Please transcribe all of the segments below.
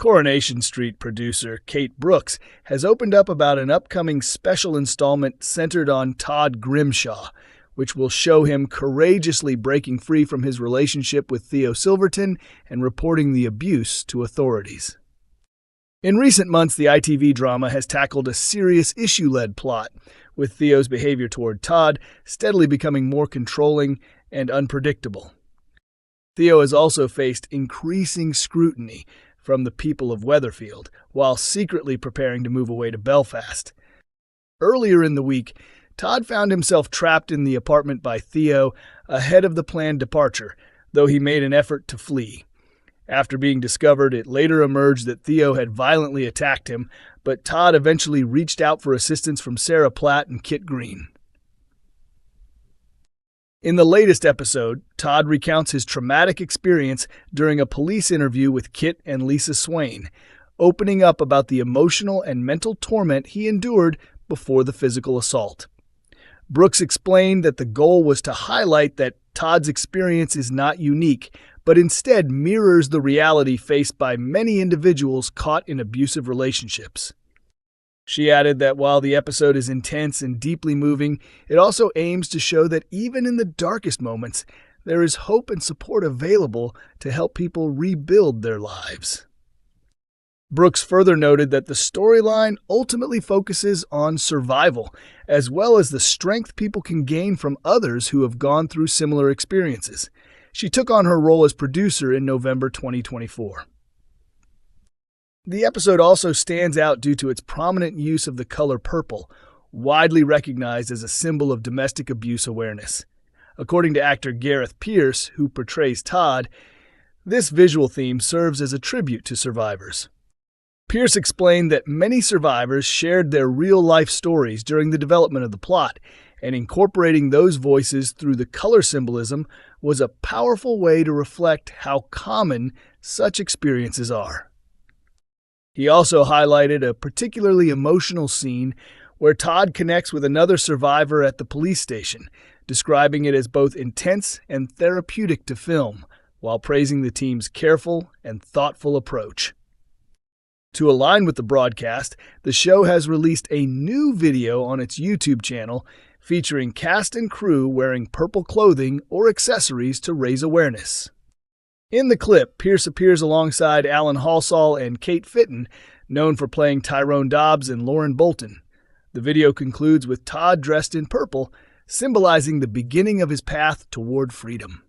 Coronation Street producer Kate Brooks has opened up about an upcoming special installment centered on Todd Grimshaw, which will show him courageously breaking free from his relationship with Theo Silverton and reporting the abuse to authorities. In recent months, the ITV drama has tackled a serious issue-led plot, with Theo's behavior toward Todd steadily becoming more controlling and unpredictable. Theo has also faced increasing scrutiny from the people of Weatherfield, while secretly preparing to move away to Belfast. Earlier in the week, Todd found himself trapped in the apartment by Theo ahead of the planned departure, though he made an effort to flee. After being discovered, it later emerged that Theo had violently attacked him, but Todd eventually reached out for assistance from Sarah Platt and Kit Green. In the latest episode, Todd recounts his traumatic experience during a police interview with Kit and Lisa Swain, opening up about the emotional and mental torment he endured before the physical assault. Brooks explained that the goal was to highlight that Todd's experience is not unique, but instead mirrors the reality faced by many individuals caught in abusive relationships. She added that while the episode is intense and deeply moving, it also aims to show that even in the darkest moments, there is hope and support available to help people rebuild their lives. Brooks further noted that the storyline ultimately focuses on survival, as well as the strength people can gain from others who have gone through similar experiences. She took on her role as producer in November 2024. The episode also stands out due to its prominent use of the color purple, widely recognized as a symbol of domestic abuse awareness. According to actor Gareth Pierce, who portrays Todd, this visual theme serves as a tribute to survivors. Pierce explained that many survivors shared their real-life stories during the development of the plot, and incorporating those voices through the color symbolism was a powerful way to reflect how common such experiences are. He also highlighted a particularly emotional scene where Todd connects with another survivor at the police station, describing it as both intense and therapeutic to film, while praising the team's careful and thoughtful approach. To align with the broadcast, the show has released a new video on its YouTube channel featuring cast and crew wearing purple clothing or accessories to raise awareness. In the clip, Pierce appears alongside Alan Halsall and Kate Fitton, known for playing Tyrone Dobbs and Lauren Bolton. The video concludes with Todd dressed in purple, symbolizing the beginning of his path toward freedom.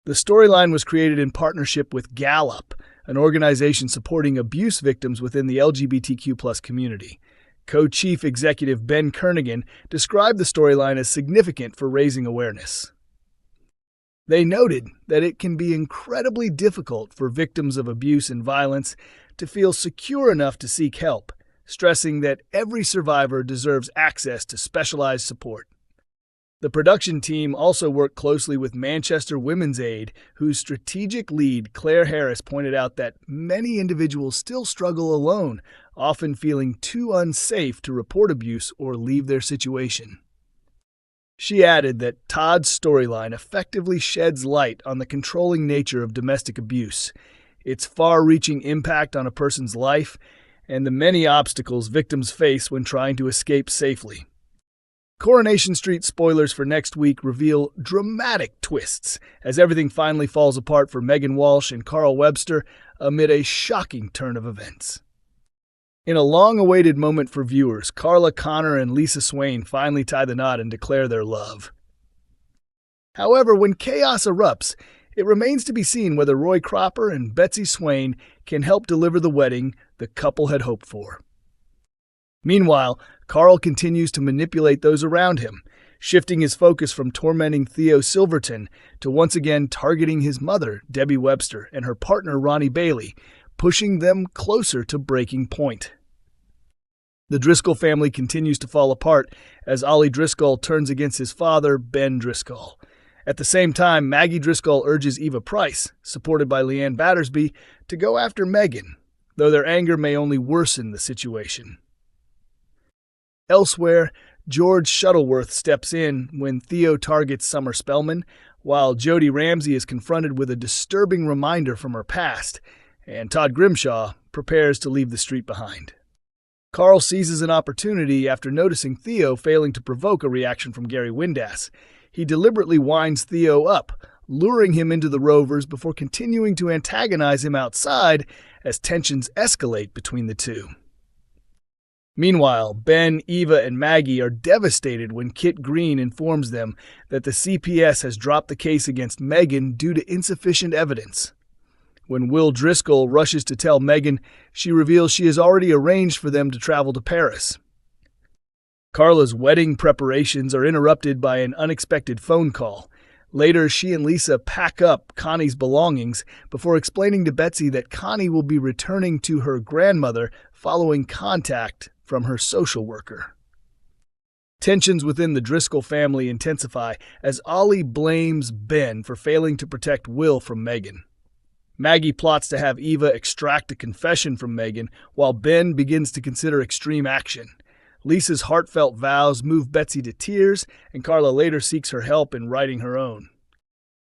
The storyline was created in partnership with Gallup, an organization supporting abuse victims within the LGBTQ+ community. Co-chief executive Ben Kernighan described the storyline as significant for raising awareness. They noted that it can be incredibly difficult for victims of abuse and violence to feel secure enough to seek help, stressing that every survivor deserves access to specialized support. The production team also worked closely with Manchester Women's Aid, whose strategic lead, Claire Harris, pointed out that many individuals still struggle alone, often feeling too unsafe to report abuse or leave their situation. She added that Todd's storyline effectively sheds light on the controlling nature of domestic abuse, its far-reaching impact on a person's life, and the many obstacles victims face when trying to escape safely. Coronation Street spoilers for next week reveal dramatic twists as everything finally falls apart for Megan Walsh and Carl Webster amid a shocking turn of events. In a long-awaited moment for viewers, Carla Connor and Lisa Swain finally tie the knot and declare their love. However, when chaos erupts, it remains to be seen whether Roy Cropper and Betsy Swain can help deliver the wedding the couple had hoped for. Meanwhile, Carl continues to manipulate those around him, shifting his focus from tormenting Theo Silverton to once again targeting his mother, Debbie Webster, and her partner, Ronnie Bailey, pushing them closer to breaking point. The Driscoll family continues to fall apart as Ollie Driscoll turns against his father, Ben Driscoll. At the same time, Maggie Driscoll urges Eva Price, supported by Leanne Battersby, to go after Megan, though their anger may only worsen the situation. Elsewhere, George Shuttleworth steps in when Theo targets Summer Spellman, while Jodie Ramsey is confronted with a disturbing reminder from her past, and Todd Grimshaw prepares to leave the street behind. Carl seizes an opportunity after noticing Theo failing to provoke a reaction from Gary Windass. He deliberately winds Theo up, luring him into the Rovers before continuing to antagonize him outside as tensions escalate between the two. Meanwhile, Ben, Eva, and Maggie are devastated when Kit Green informs them that the CPS has dropped the case against Megan due to insufficient evidence. When Will Driscoll rushes to tell Megan, she reveals she has already arranged for them to travel to Paris. Carla's wedding preparations are interrupted by an unexpected phone call. Later, she and Lisa pack up Connie's belongings before explaining to Betsy that Connie will be returning to her grandmother following contact from her social worker. Tensions within the Driscoll family intensify as Ollie blames Ben for failing to protect Will from Megan. Maggie plots to have Eva extract a confession from Megan, while Ben begins to consider extreme action. Lisa's heartfelt vows move Betsy to tears, and Carla later seeks her help in writing her own.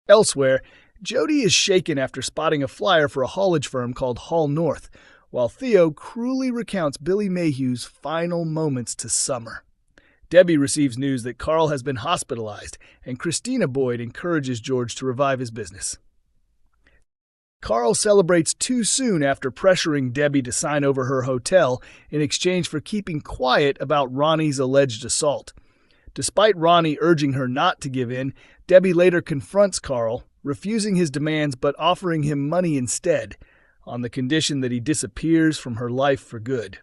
Elsewhere, Jody is shaken after spotting a flyer for a haulage firm called Hall North, while Theo cruelly recounts Billy Mayhew's final moments to Summer. Debbie receives news that Carl has been hospitalized, and Christina Boyd encourages George to revive his business. Carl celebrates too soon after pressuring Debbie to sign over her hotel in exchange for keeping quiet about Ronnie's alleged assault. Despite Ronnie urging her not to give in, Debbie later confronts Carl, refusing his demands but offering him money instead, on the condition that he disappears from her life for good.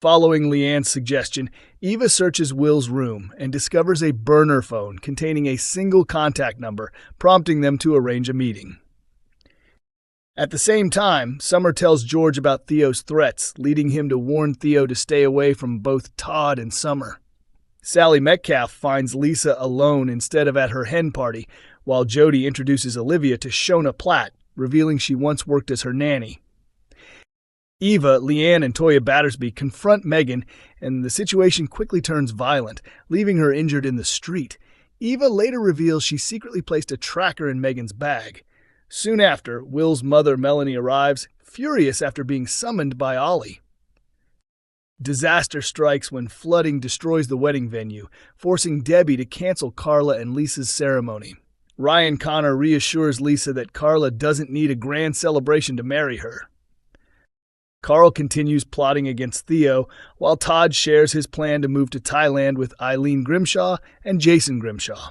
Following Leanne's suggestion, Eva searches Will's room and discovers a burner phone containing a single contact number, prompting them to arrange a meeting. At the same time, Summer tells George about Theo's threats, leading him to warn Theo to stay away from both Todd and Summer. Sally Metcalf finds Lisa alone instead of at her hen party, while Jody introduces Olivia to Shona Platt, revealing she once worked as her nanny. Eva, Leanne, and Toya Battersby confront Megan, and the situation quickly turns violent, leaving her injured in the street. Eva later reveals she secretly placed a tracker in Megan's bag. Soon after, Will's mother, Melanie, arrives, furious after being summoned by Ollie. Disaster strikes when flooding destroys the wedding venue, forcing Debbie to cancel Carla and Lisa's ceremony. Ryan Connor reassures Lisa that Carla doesn't need a grand celebration to marry her. Carl continues plotting against Theo, while Todd shares his plan to move to Thailand with Eileen Grimshaw and Jason Grimshaw.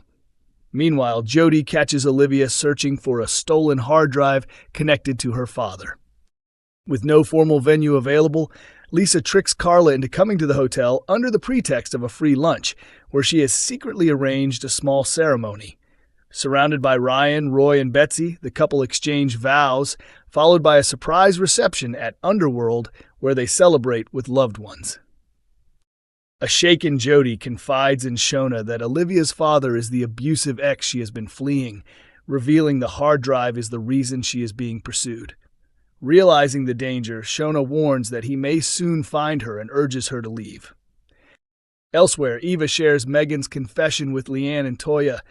Meanwhile, Jody catches Olivia searching for a stolen hard drive connected to her father. With no formal venue available, Lisa tricks Carla into coming to the hotel under the pretext of a free lunch, where she has secretly arranged a small ceremony. Surrounded by Ryan, Roy, and Betsy, the couple exchange vows, followed by a surprise reception at Underworld where they celebrate with loved ones. A shaken Jody confides in Shona that Olivia's father is the abusive ex she has been fleeing, revealing the hard drive is the reason she is being pursued. Realizing the danger, Shona warns that he may soon find her and urges her to leave. Elsewhere, Eva shares Megan's confession with Leanne and Toya.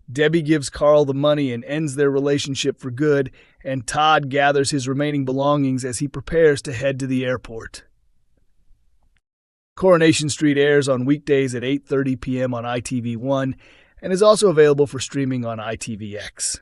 Debbie gives Carl the money and ends their relationship for good, and Todd gathers his remaining belongings as he prepares to head to the airport. Coronation Street airs on weekdays at 8:30 p.m. on ITV1 and is also available for streaming on ITVX.